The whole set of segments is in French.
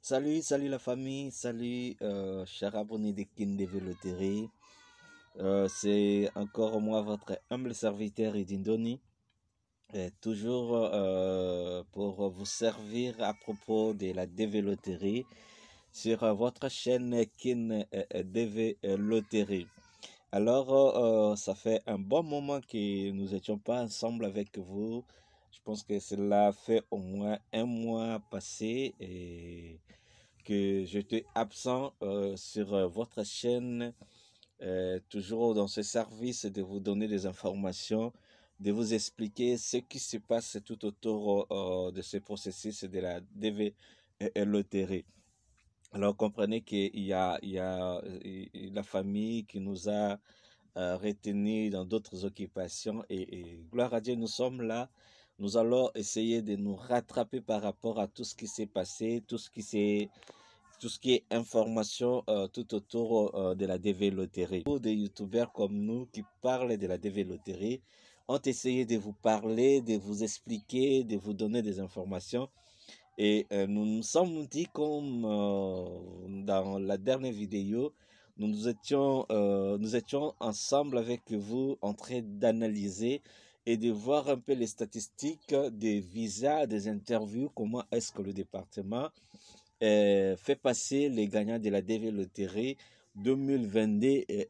Salut la famille, salut chers abonnés de Kindev Loterie. C'est encore moi, votre humble serviteur Idindoni, toujours pour vous servir à propos de la DV Loterie sur votre chaîne Kin DV Loterie. Alors, ça fait un bon moment que nous n'étions pas ensemble avec vous. Je pense que cela fait au moins un mois passé et que j'étais absent sur votre chaîne, toujours dans ce service de vous donner des informations, de vous expliquer ce qui se passe tout autour de ce processus de la DV loterie. Alors comprenez qu'il y a la famille qui nous a retenus dans d'autres occupations et gloire à Dieu, nous sommes là. Nous allons essayer de nous rattraper par rapport à tout ce qui s'est passé, tout ce qui est information tout autour de la DV Loterie. Des youtubeurs comme nous qui parlent de la DV Loterie ont essayé de vous parler, de vous expliquer, de vous donner des informations. Et nous nous sommes dit, comme dans la dernière vidéo, nous étions ensemble avec vous en train d'analyser et de voir un peu les statistiques des visas, des interviews, comment est-ce que le département fait passer les gagnants de la DV Loterie 2022 et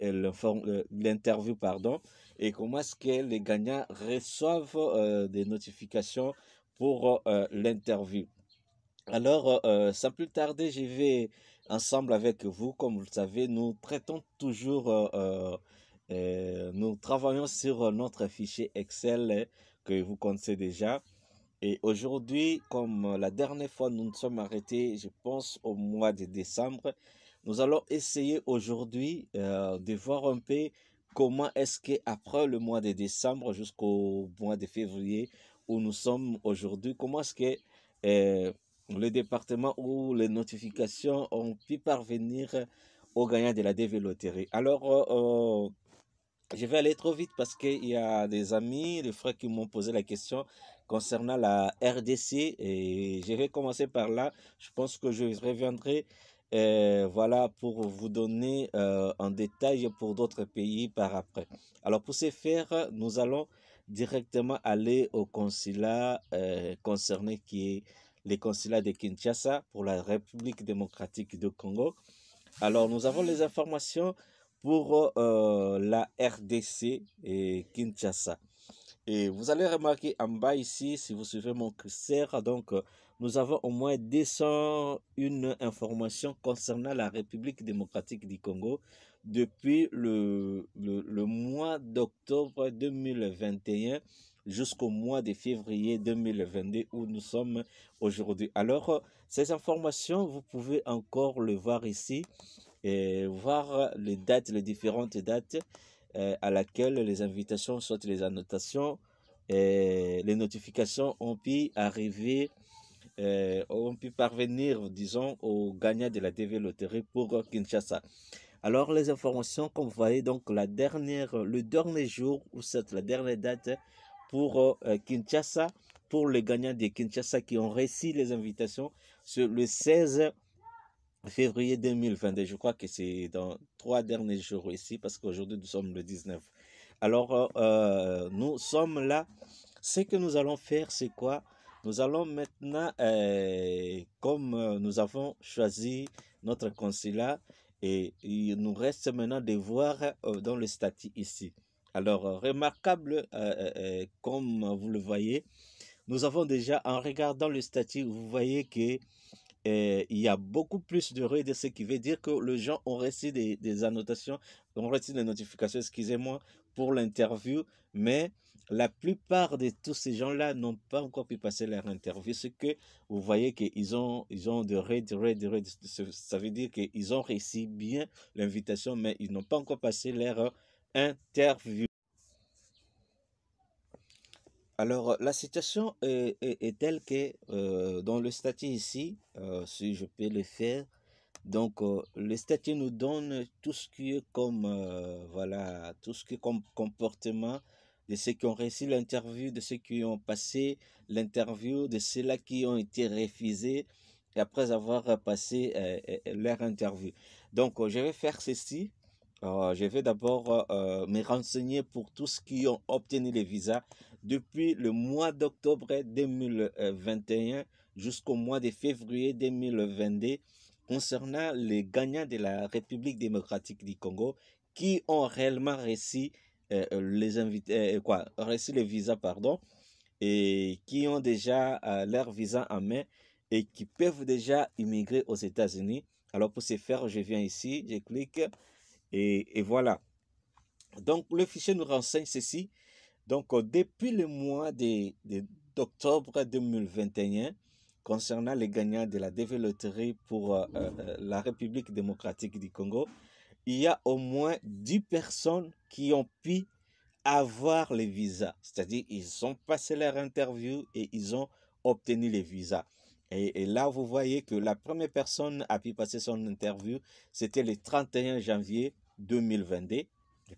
l'interview, pardon, et comment est-ce que les gagnants reçoivent des notifications pour l'interview. Alors, sans plus tarder, je vais ensemble avec vous. Comme vous le savez, nous traitons toujours, nous travaillons sur notre fichier Excel que vous connaissez déjà. Et aujourd'hui, comme la dernière fois, nous nous sommes arrêtés, je pense, au mois de décembre. Nous allons essayer aujourd'hui de voir un peu comment est-ce qu'après le mois de décembre jusqu'au mois de février où nous sommes aujourd'hui, comment est-ce que le département ou les notifications ont pu parvenir aux gagnants de la DV Loterie. Alors, je vais aller trop vite parce qu'il y a des amis, des frères qui m'ont posé la question concernant la RDC et je vais commencer par là. Je pense que je reviendrai voilà, pour vous donner en détail pour d'autres pays par après. Alors pour ce faire, nous allons directement aller au consulat concerné qui est le consulat de Kinshasa pour la République démocratique du Congo. Alors nous avons les informations pour la RDC et Kinshasa. Et vous allez remarquer en bas ici, si vous suivez mon curseur, donc nous avons au moins 201 informations concernant la République démocratique du Congo depuis le mois d'octobre 2021 jusqu'au mois de février 2022 où nous sommes aujourd'hui. Alors, ces informations, vous pouvez encore le voir ici et voir les dates, les différentes dates à laquelle les invitations, soit les annotations, les notifications ont pu arriver, ont pu parvenir, disons, aux gagnants de la DV Loterie pour Kinshasa. Alors, les informations, comme vous voyez, donc le dernier jour, ou c'est la dernière date pour Kinshasa, pour les gagnants de Kinshasa qui ont reçu les invitations, sur le 16 février 2022. Je crois que c'est dans 3 derniers jours ici, parce qu'aujourd'hui nous sommes le 19. Alors, nous sommes là. Ce que nous allons faire, c'est quoi? Nous allons maintenant, comme nous avons choisi notre consulat, et il nous reste maintenant de voir dans le statut ici. Alors, remarquable, comme vous le voyez, nous avons déjà, en regardant le statut, vous voyez que il y a beaucoup plus de RED, ce qui veut dire que les gens ont reçu des annotations, ont reçu des notifications, excusez-moi, pour l'interview, mais la plupart de tous ces gens-là n'ont pas encore pu passer leur interview. Ce que vous voyez qu'ils ont de RED, ça veut dire qu'ils ont reçu bien l'invitation, mais ils n'ont pas encore passé leur interview. Alors, la situation est telle que dans le statut ici, si je peux le faire, donc le statut nous donne tout ce qui est comme, voilà, tout ce qui est comme comportement de ceux qui ont réussi l'interview, de ceux qui ont passé l'interview, de ceux-là qui ont été refusés, et après avoir passé leur interview. Donc, je vais faire ceci. Je vais d'abord me renseigner pour tous qui ont obtenu les visas depuis le mois d'octobre 2021 jusqu'au mois de février 2022 concernant les gagnants de la République démocratique du Congo qui ont réellement reçu les invités, reçu les visas, pardon, et qui ont déjà leur visa en main et qui peuvent déjà immigrer aux États-Unis. Alors pour ce faire, je viens ici, je clique et voilà. Donc le fichier nous renseigne ceci. Donc depuis le mois d'octobre 2021, concernant les gagnants de la développerie pour la République démocratique du Congo, il y a au moins 10 personnes qui ont pu avoir les visas. C'est-à-dire, ils ont passé leur interview et ils ont obtenu les visas. Et là, vous voyez que la première personne a pu passer son interview, c'était le 31 janvier 2022.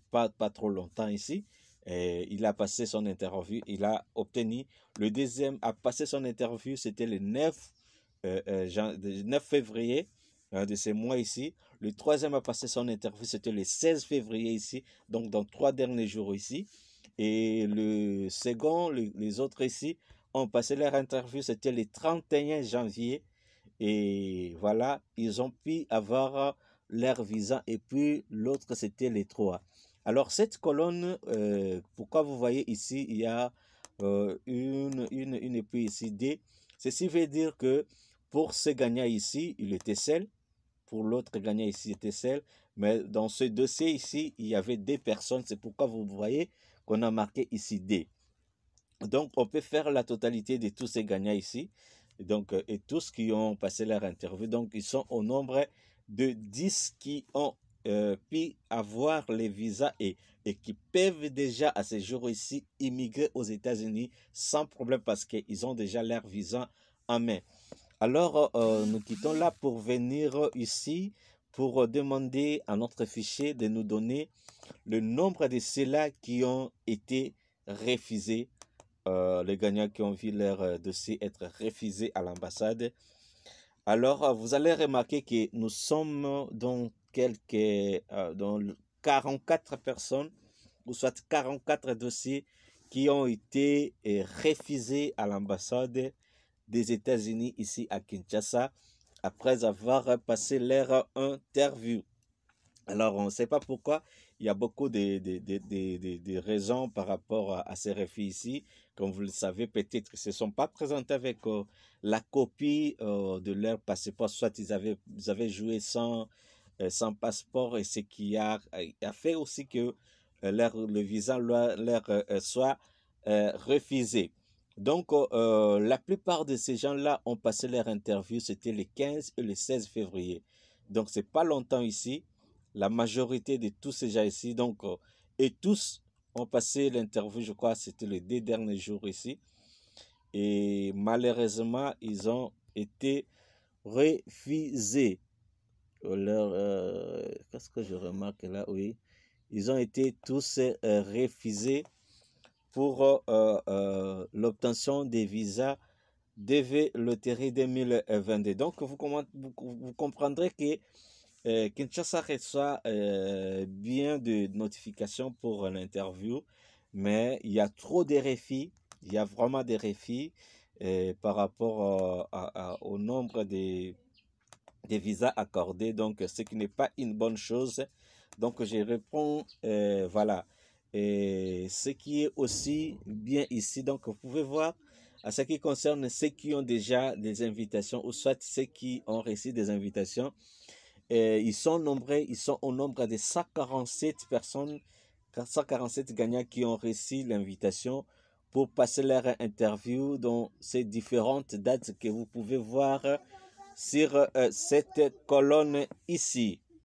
Pas trop longtemps ici. Et il a passé son interview, il a obtenu. Le deuxième a passé son interview, c'était le 9 février de ce mois ici. Le troisième a passé son interview, c'était le 16 février ici, donc dans 3 derniers jours ici. Et le second, les autres ici, ont passé leur interview, c'était le 31 janvier. Et voilà, ils ont pu avoir leur visa. Et puis l'autre, c'était les 3. Alors cette colonne, pourquoi vous voyez ici, il y a une épée ici, D. Ceci veut dire que pour ce gagnant ici, il était seul. Pour l'autre gagnant ici, il était seul. Mais dans ce dossier ici, il y avait des personnes. C'est pourquoi vous voyez qu'on a marqué ici D. Donc, on peut faire la totalité de tous ces gagnants ici. Donc, et tous qui ont passé leur interview. Donc, ils sont au nombre de 10 qui ont pu avoir les visas et qui peuvent déjà à ce jour ici immigrer aux États-Unis sans problème parce qu'ils ont déjà leur visa en main. Alors, nous quittons là pour venir ici pour demander à notre fichier de nous donner le nombre de ceux-là qui ont été refusés, les gagnants qui ont vu leur dossier être refusé à l'ambassade. Alors, vous allez remarquer que nous sommes dans dans 44 personnes, ou soit 44 dossiers qui ont été refusés à l'ambassade des États-Unis ici à Kinshasa après avoir passé leur interview. Alors, on ne sait pas pourquoi. Il y a beaucoup de raisons par rapport à ces refus ici. Comme vous le savez, peut-être qu'ils ne se sont pas présentés avec la copie de leur passeport. Soit ils avaient joué sans passeport et ce qui a fait aussi que le visa leur soit refusé. Donc, la plupart de ces gens-là ont passé leur interview, c'était le 15 et le 16 février. Donc, c'est pas longtemps ici. La majorité de tous ces gens ici, donc, et tous ont passé l'interview, je crois, c'était les 2 derniers jours ici. Et malheureusement, ils ont été refusés. Qu'est-ce que je remarque là? Oui, ils ont été tous refusés pour l'obtention des visas DV Loterie 2022. Donc, vous comprendrez que Kinshasa reçoit bien de notifications pour l'interview, mais il y a trop de refus. Il y a vraiment des refus par rapport au nombre des visas accordés, donc ce qui n'est pas une bonne chose. Donc je réponds, voilà. Et ce qui est aussi bien ici, donc vous pouvez voir, à ce qui concerne ceux qui ont déjà des invitations, ou soit ceux qui ont reçu des invitations, ils sont nombreux, ils sont au nombre de 147 personnes, 147 gagnants qui ont reçu l'invitation pour passer leur interview dans ces différentes dates que vous pouvez voir sur cette colonne ici.